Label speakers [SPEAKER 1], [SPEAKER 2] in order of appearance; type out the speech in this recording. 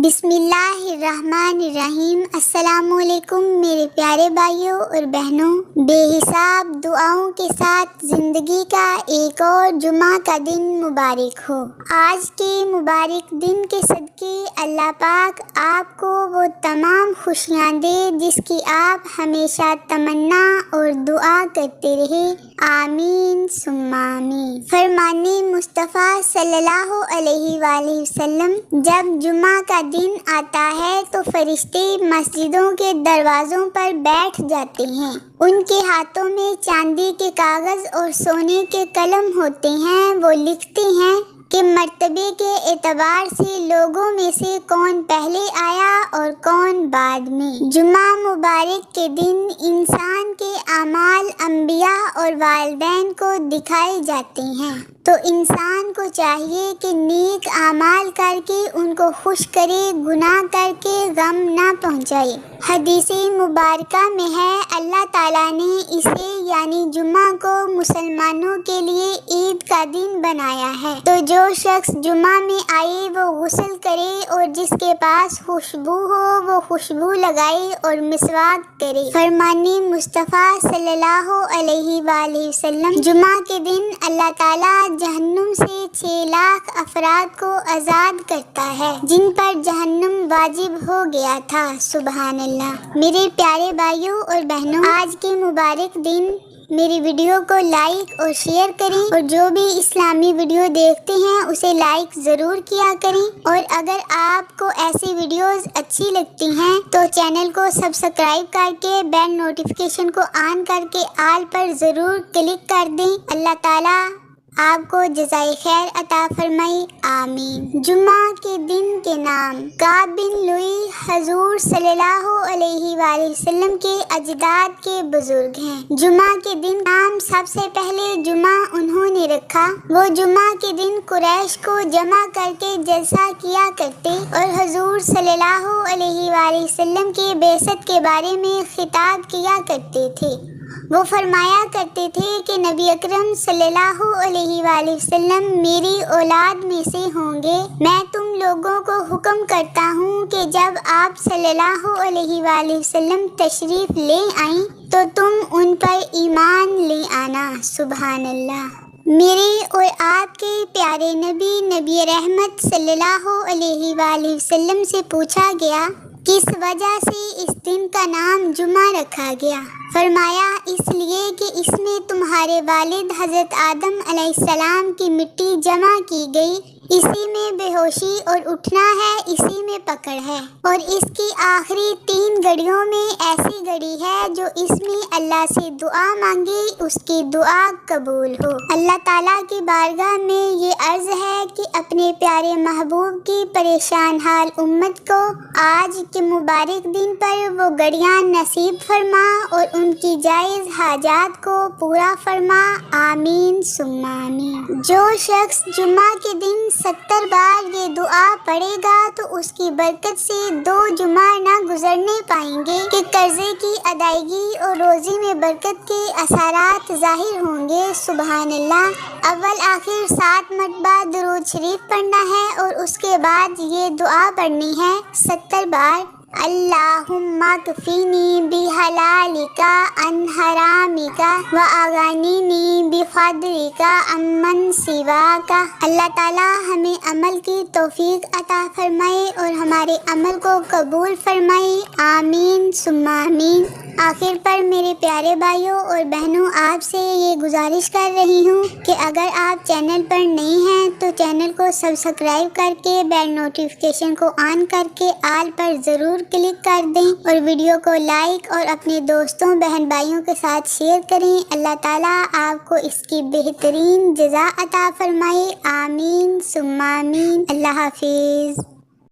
[SPEAKER 1] بسم اللہ الرحمن الرحیم۔ السلام علیکم میرے پیارے بھائیوں اور بہنوں، بے حساب دعاؤں کے ساتھ زندگی کا ایک اور جمعہ کا دن مبارک ہو۔ آج کے مبارک دن کے صدقے اللہ پاک آپ کو وہ تمام خوشیاں دے جس کی آپ ہمیشہ تمنا اور دعا کرتے رہے، آمین ثم آمین۔ فرمانے مصطفیٰ صلی اللہ علیہ وآلہ وسلم، جب جمعہ کا دن آتا ہے تو فرشتے مسجدوں کے دروازوں پر بیٹھ جاتے ہیں۔ ان کے ہاتھوں میں چاندی کے کاغذ اور سونے کے قلم ہوتے ہیں۔ وہ لکھتے ہیں کہ مرتبے کے اعتبار سے لوگوں میں سے کون پہلے آیا اور کون بعد میں۔ جمعہ مبارک کے دن انسان کے اعمال انبیاء اور والدین کو دکھائے جاتے ہیں، تو انسان کو چاہیے کہ نیک اعمال کر کے ان کو خوش کرے، گناہ کر کے غم نہ پہنچائے۔ حدیث مبارکہ میں ہے، اللہ تعالیٰ نے اسے یعنی جمعہ کو مسلمانوں کے لیے عید کا دن بنایا ہے، تو جو شخص جمعہ میں آئے وہ غسل کرے اور جس کے پاس خوشبو ہو وہ خوشبو لگائے اور مسواک کرے۔ فرمانے مصطفیٰ صلی اللہ علیہ وآلہ وسلم، جمعہ کے دن اللہ تعالیٰ جہنم سے 6 لاکھ افراد کو آزاد کرتا ہے جن پر جہنم واجب ہو گیا تھا۔ سبحان اللہ۔ میرے پیارے بھائیوں اور بہنوں، آج کے مبارک دن میری ویڈیو کو لائک اور شیئر کریں، اور جو بھی اسلامی ویڈیو دیکھتے ہیں اسے لائک ضرور کیا کریں، اور اگر آپ کو ایسی ویڈیوز اچھی لگتی ہیں تو چینل کو سبسکرائب کر کے بیل نوٹیفیکیشن کو آن کر کے آل پر ضرور کلک کر دیں۔ اللہ تعالیٰ آپ کو جزائے خیر عطا فرمائے، آمین۔ جمعہ کے دن کے نام: کعب بن لؤی حضور صلی اللہ علیہ وآلہ وسلم کے اجداد کے بزرگ ہیں۔ جمعہ کے دن نام سب سے پہلے جمعہ انہوں نے رکھا۔ وہ جمعہ کے دن قریش کو جمع کر کے جلسہ کیا کرتے اور حضور صلی اللہ علیہ وآلہ وسلم کی بعثت کے بارے میں خطاب کیا کرتے تھے۔ وہ فرمایا کرتے تھے کہ نبی اکرم صلی اللہ علیہ وآلہ وسلم میری اولاد میں سے ہوں گے۔ میں تم لوگوں کو حکم کرتا ہوں کہ جب آپ صلی اللہ علیہ وآلہ وسلم تشریف لے آئیں تو تم ان پر ایمان لے آنا۔ سبحان اللہ۔ میرے اور آپ کے پیارے نبی رحمت صلی اللہ علیہ وآلہ وسلم سے پوچھا گیا، کس وجہ سے اس دن کا نام جمعہ رکھا گیا؟ فرمایا، اس لیے کہ اس میں تمہارے والد حضرت آدم علیہ السلام کی مٹی جمع کی گئی، اسی میں بے ہوشی اور اٹھنا ہے، اسی میں پکڑ ہے، اور اس کی آخری 3 گھڑیوں میں ایسی گھڑی ہے جو اس میں اللہ سے دعا مانگے اس کی دعا قبول ہو۔ اللہ تعالیٰ کی بارگاہ میں یہ عرض ہے کہ اپنے پیارے محبوب کی پریشان حال امت کو آج کے مبارک دن پر وہ گھڑیاں نصیب فرما اور ان کی جائز حاجات کو پورا فرما، آمین ثم آمین۔ جو شخص جمعہ کے دن 70 بار یہ دعا پڑھے گا تو اس کی برکت سے 2 جمعہ نہ گزرنے پائیں گے کہ قرضے کی ادائیگی اور روزی میں برکت کے اثرات ظاہر ہوں گے۔ سبحان اللہ۔ اول آخر 7 مرتبہ درود شریف پڑھنا ہے اور اس کے بعد یہ دعا پڑھنی ہے 70 بار، اللہم اکفینی بحلالک عن حرامک واغننی بفضلک عمن سواک۔ اللہ تعالیٰ ہمیں عمل کی توفیق عطا فرمائے اور ہمارے عمل کو قبول فرمائے، آمین ثم آمین۔ آخر پر میرے پیارے بھائیوں اور بہنوں، آپ سے یہ گزارش کر رہی ہوں کہ اگر آپ چینل پر نئے ہیں تو چینل کو سبسکرائب کر کے بیل نوٹیفیکیشن کو آن کر کے آل پر ضرور کلک کر دیں، اور ویڈیو کو لائک اور اپنے دوستوں بہن بھائیوں کے ساتھ شیئر کریں۔ اللہ تعالیٰ آپ کو اس کی بہترین جزا عطا فرمائے، آمین ثم آمین۔ اللہ حافظ۔